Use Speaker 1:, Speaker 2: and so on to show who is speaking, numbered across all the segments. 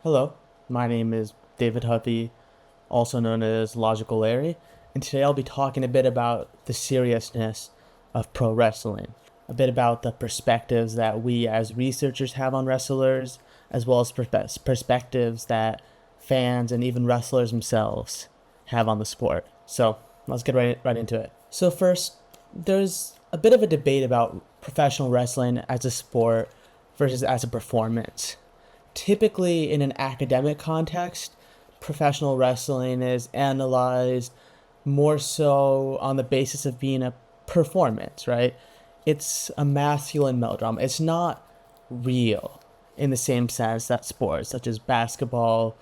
Speaker 1: Hello, my name is David Huffy, also known as Logical Larry, and today I'll be talking a bit about the seriousness of pro wrestling, a bit about the perspectives that we as researchers have on wrestlers, as well as perspectives that fans and even wrestlers themselves have on the sport. So let's get right into it. So, first, there's a bit of a debate about professional wrestling as a sport versus as a performance. Typically, in an academic context, professional wrestling is analyzed more so on the basis of being a performance, right? It's a masculine melodrama. It's not real in the same sense that sports such as basketball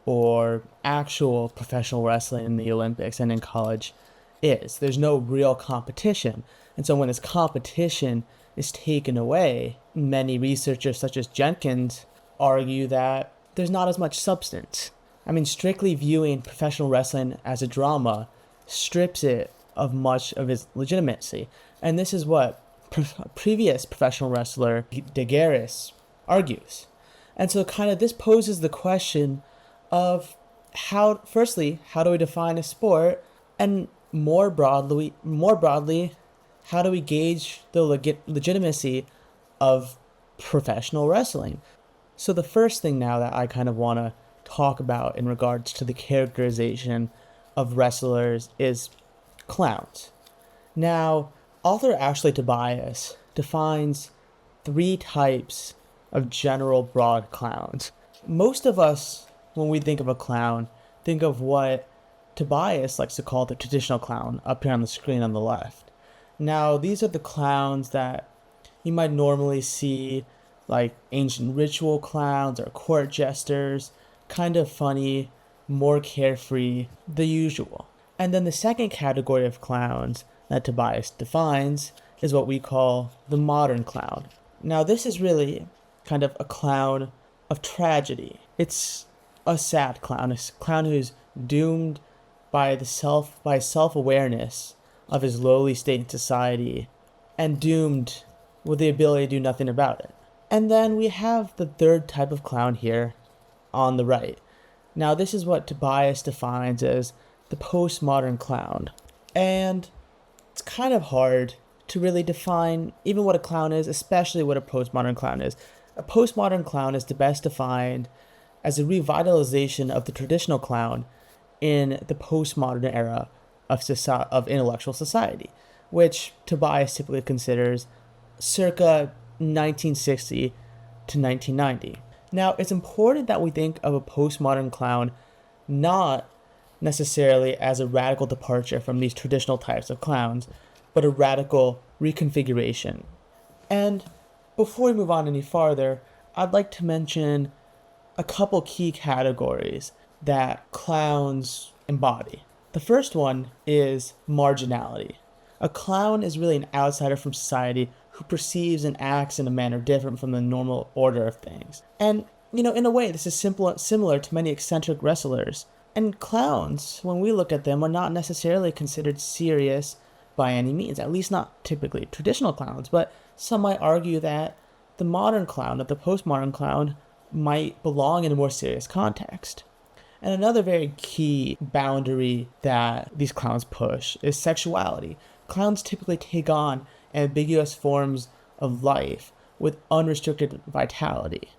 Speaker 1: or actual professional wrestling in the Olympics and in college is. There's no real competition. And so when this competition is taken away, many researchers such as Jenkins argue that there's not as much substance. I mean, strictly viewing professional wrestling as a drama strips it of much of its legitimacy. And this is what previous professional wrestler DeGaris argues. And so kind of this poses the question of firstly, how do we define a sport? And more broadly, how do we gauge the legitimacy of professional wrestling? So the first thing now that I kind of want to talk about in regards to the characterization of wrestlers is clowns. Now, author Ashley Tobias defines three types of general broad clowns. Most of us, when we think of a clown, think of what Tobias likes to call the traditional clown up here on the screen on the left. Now, these are the clowns that you might normally see, like ancient ritual clowns or court jesters, kind of funny, more carefree, the usual. And then the second category of clowns that Tobias defines is what we call the modern clown. Now, this is really kind of a clown of tragedy. It's a sad clown, a clown who's doomed by self-awareness of his lowly state in society and doomed with the ability to do nothing about it. And then we have the third type of clown here on the right. Now, this is what Tobias defines as the postmodern clown. And it's kind of hard to really define even what a clown is, especially what a postmodern clown is. A postmodern clown is best defined as a revitalization of the traditional clown in the postmodern era of intellectual society, which Tobias typically considers circa 1960 to 1990. Now, it's important that we think of a postmodern clown not necessarily as a radical departure from these traditional types of clowns, but a radical reconfiguration. And before we move on any farther, I'd like to mention a couple key categories that clowns embody. The first one is marginality. A clown is really an outsider from society who perceives and acts in a manner different from the normal order of things. And, in a way, this is similar to many eccentric wrestlers. And clowns, when we look at them, are not necessarily considered serious by any means, at least not typically traditional clowns, but some might argue that the modern clown, that the postmodern clown, might belong in a more serious context. And another very key boundary that these clowns push is sexuality. Clowns typically take on ambiguous forms of life with unrestricted vitality.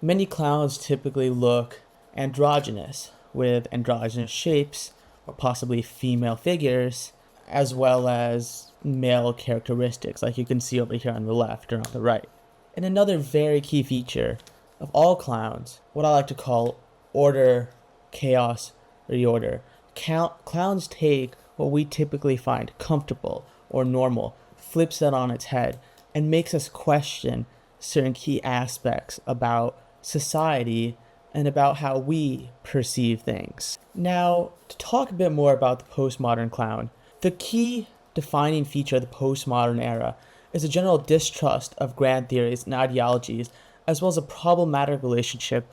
Speaker 1: Many clowns typically look androgynous, with androgynous shapes or possibly female figures, as well as male characteristics, like you can see over here on the left or on the right. And another very key feature of all clowns, what I like to call order, chaos, reorder. Clowns take what we typically find comfortable or normal, flips that on its head, and makes us question certain key aspects about society and about how we perceive things. Now, to talk a bit more about the postmodern clown, the key defining feature of the postmodern era is a general distrust of grand theories and ideologies, as well as a problematic relationship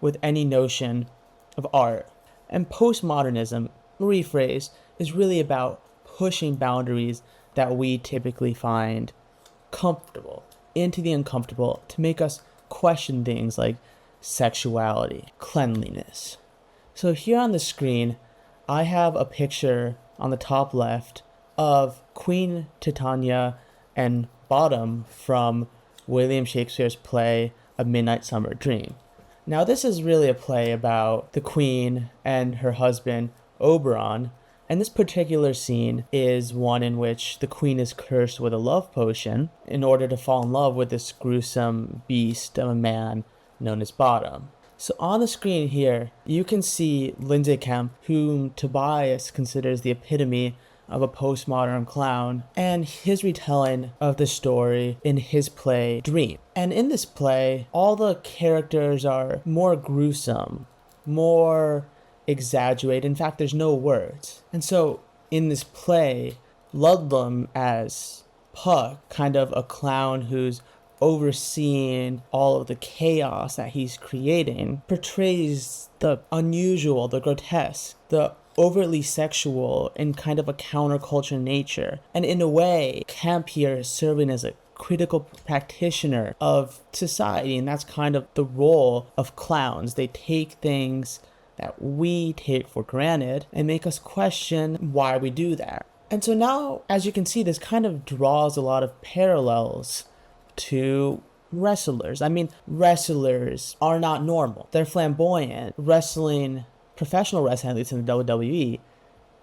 Speaker 1: with any notion of art. And postmodernism, rephrased, is really about pushing boundaries that we typically find comfortable into the uncomfortable to make us question things like sexuality, cleanliness. So here on the screen, I have a picture on the top left of Queen Titania and Bottom from William Shakespeare's play A Midnight Summer Dream. Now this is really a play about the queen and her husband Oberon, and this particular scene is one in which the queen is cursed with a love potion in order to fall in love with this gruesome beast of a man known as Bottom. So on the screen here, you can see Lindsay Kemp, whom Tobias considers the epitome of a postmodern clown, and his retelling of the story in his play Dream. And in this play, all the characters are more gruesome, more exaggerated. In fact, there's no words. And so in this play, Ludlum as Puck, kind of a clown who's overseeing all of the chaos that he's creating, portrays the unusual, the grotesque, the overtly sexual in kind of a counterculture nature. And in a way, Kemp here is serving as a critical practitioner of society, and that's kind of the role of clowns. They take things that we take for granted and make us question why we do that. And so now, as you can see, this kind of draws a lot of parallels to wrestlers. I mean, wrestlers are not normal. They're flamboyant. Professional wrestling, at least in the WWE,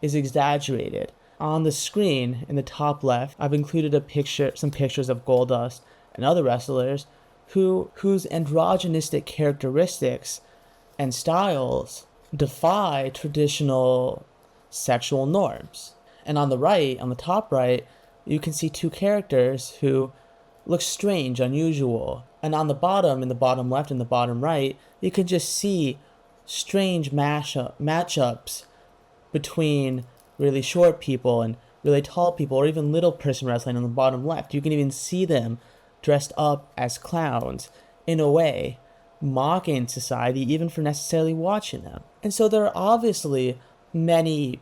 Speaker 1: is exaggerated. On the screen, in the top left, I've included some pictures of Goldust and other wrestlers whose androgynistic characteristics and styles defy traditional sexual norms. And on the top right, you can see two characters who look strange, unusual. And on the bottom, in the bottom left and the bottom right, you can just see strange matchups between really short people and really tall people, or even little person wrestling on the bottom left. You can even see them dressed up as clowns, in a way, mocking society even for necessarily watching them. And so there are obviously many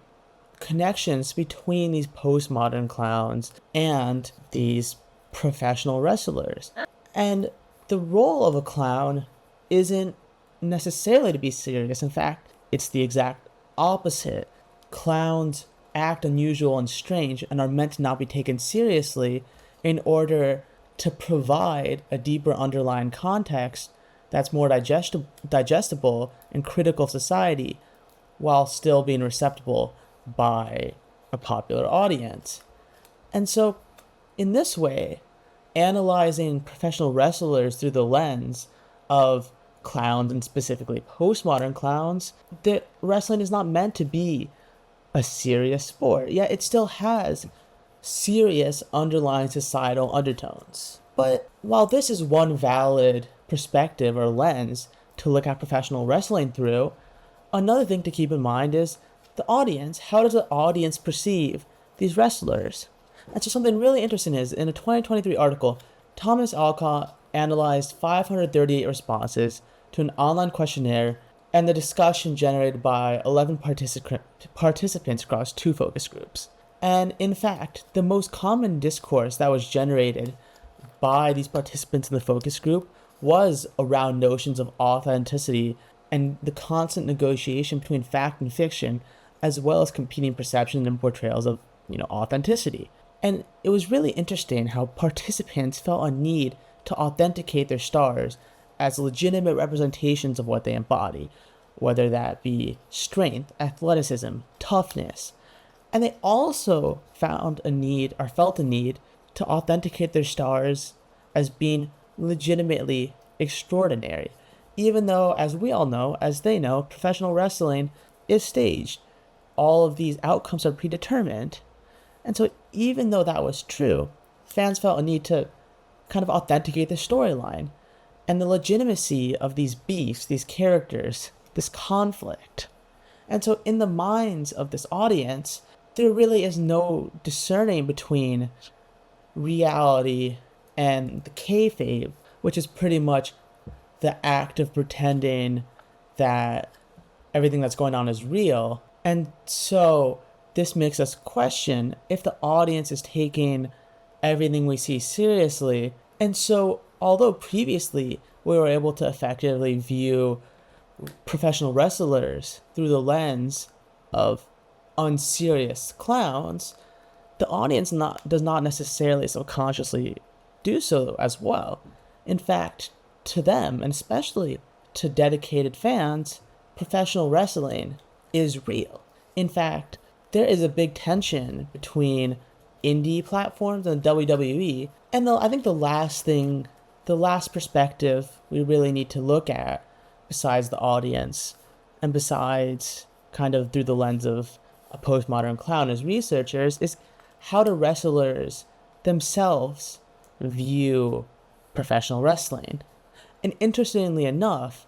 Speaker 1: connections between these postmodern clowns and these professional wrestlers. And the role of a clown isn't necessarily to be serious. In fact, it's the exact opposite. Clowns act unusual and strange and are meant to not be taken seriously in order to provide a deeper underlying context that's more digestible and critical of society while still being receptible by a popular audience. And so, in this way, analyzing professional wrestlers through the lens of clowns, and specifically postmodern clowns, that wrestling is not meant to be a serious sport, yet it still has serious underlying societal undertones. But while this is one valid perspective or lens to look at professional wrestling through, another thing to keep in mind is the audience. How does the audience perceive these wrestlers? And so something really interesting is, in a 2023 article, Thomas Alcott analyzed 538 responses to an online questionnaire and the discussion generated by 11 participants across 2 focus groups. And in fact, the most common discourse that was generated by these participants in the focus group was around notions of authenticity and the constant negotiation between fact and fiction, as well as competing perceptions and portrayals of, authenticity. And it was really interesting how participants felt a need to authenticate their stars as legitimate representations of what they embody, whether that be strength, athleticism, toughness. And they also felt a need to authenticate their stars as being legitimately extraordinary, even though, as we all know, as they know, professional wrestling is staged. All of these outcomes are predetermined. And so even though that was true, fans felt a need to kind of authenticate the storyline and the legitimacy of these beefs, these characters, this conflict. And so in the minds of this audience, there really is no discerning between reality and the kayfabe, which is pretty much the act of pretending that everything that's going on is real. And so this makes us question if the audience is taking everything we see seriously. And so, although previously we were able to effectively view professional wrestlers through the lens of unserious clowns, the audience does not necessarily subconsciously do so as well. In fact, to them, and especially to dedicated fans, professional wrestling is real. In fact, there is a big tension between indie platforms and WWE, and I think the last perspective we really need to look at, besides the audience, and besides kind of through the lens of a postmodern clown as researchers, is how do wrestlers themselves view professional wrestling. And interestingly enough,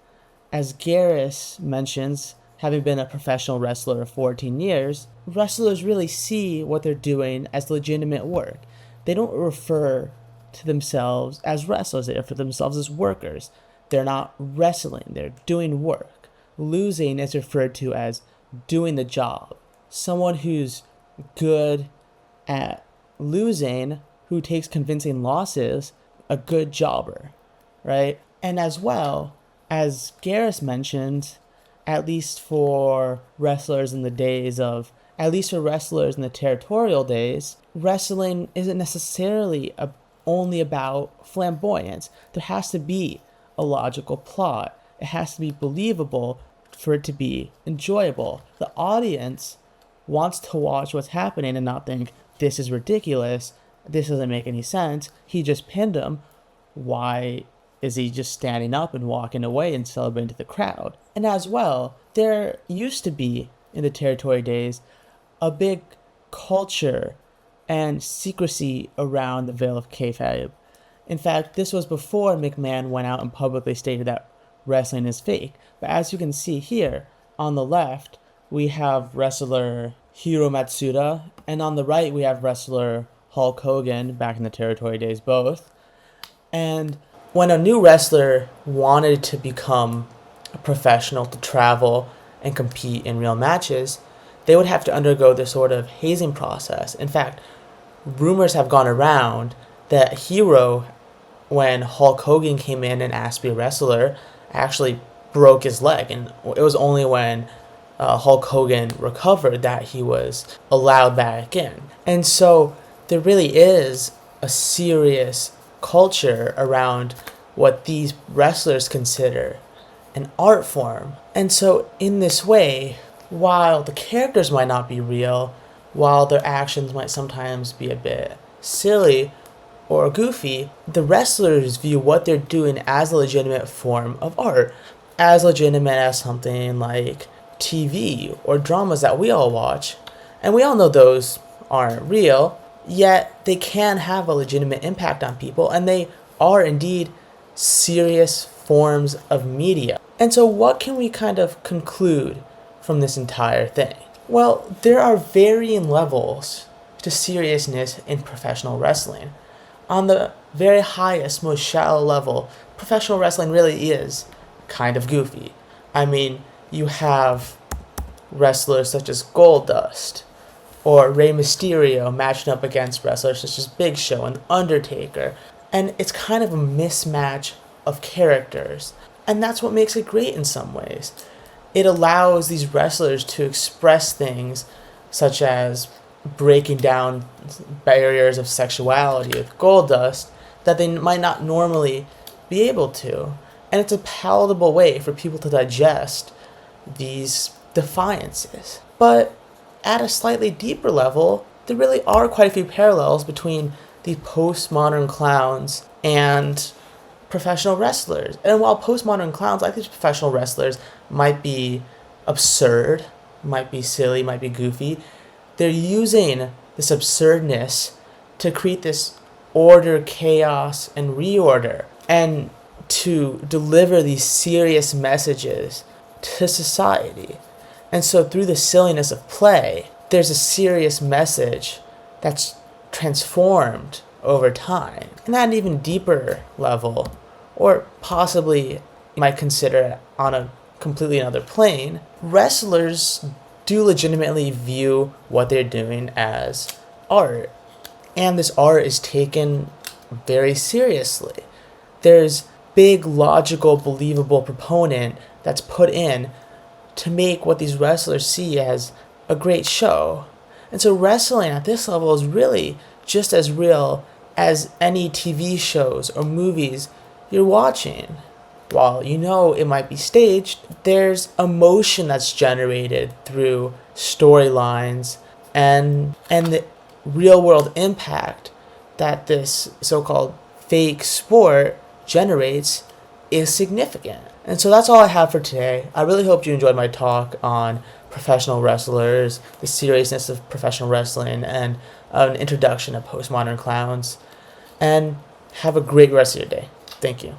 Speaker 1: as Garris mentions, having been a professional wrestler of 14 years, wrestlers really see what they're doing as legitimate work. They don't refer to themselves as wrestlers, they refer to themselves as workers. They're not wrestling, they're doing work. Losing is referred to as doing the job. Someone who's good at losing, who takes convincing losses, a good jobber, right? And as well, as Garris mentioned, at least for wrestlers in the territorial days, wrestling isn't necessarily only about flamboyance. There has to be a logical plot. It has to be believable for it to be enjoyable. The audience wants to watch what's happening and not think, this is ridiculous, this doesn't make any sense, he just pinned him, why is he just standing up and walking away and celebrating to the crowd? And as well, there used to be, in the territory days, a big culture and secrecy around the veil of kayfabe. In fact, this was before McMahon went out and publicly stated that wrestling is fake. But as you can see here, on the left, we have wrestler Hiro Matsuda, and on the right, we have wrestler Hulk Hogan, back in the territory days both. And when a new wrestler wanted to become a professional, to travel and compete in real matches, they would have to undergo this sort of hazing process. In fact, rumors have gone around that Hiro, when Hulk Hogan came in and asked to be a wrestler, actually broke his leg, and it was only when Hulk Hogan recovered that he was allowed back in. And so there really is a serious culture around what these wrestlers consider an art form. And so in this way, while the characters might not be real, while their actions might sometimes be a bit silly or goofy, the wrestlers view what they're doing as a legitimate form of art, as legitimate as something like TV or dramas that we all watch. And we all know those aren't real, yet they can have a legitimate impact on people, and they are indeed serious forms of media. And so what can we kind of conclude from this entire thing? Well, there are varying levels to seriousness in professional wrestling. On the very highest, most shallow level, professional wrestling really is kind of goofy. I mean, you have wrestlers such as Goldust or Rey Mysterio matching up against wrestlers such as Big Show and Undertaker, and it's kind of a mismatch of characters, and that's what makes it great in some ways. It allows these wrestlers to express things such as breaking down barriers of sexuality with Goldust that they might not normally be able to. And it's a palatable way for people to digest these defiances. But at a slightly deeper level, there really are quite a few parallels between the postmodern clowns and professional wrestlers. And while postmodern clowns, like these professional wrestlers, might be absurd, might be silly, might be goofy, they're using this absurdness to create this order, chaos, and reorder, and to deliver these serious messages to society. And so through the silliness of play, there's a serious message that's transformed over time. And at an even deeper level, or possibly you might consider it on a completely another plane, wrestlers do legitimately view what they're doing as art. And this art is taken very seriously. There's big, logical, believable proponent that's put in to make what these wrestlers see as a great show. And so wrestling at this level is really just as real as any TV shows or movies you're watching. While you know it might be staged, there's emotion that's generated through storylines and the real world impact that this so-called fake sport generates is significant. And so that's all I have for today. I really hope you enjoyed my talk on professional wrestlers, the seriousness of professional wrestling, and an introduction of postmodern clowns. And have a great rest of your day. Thank you.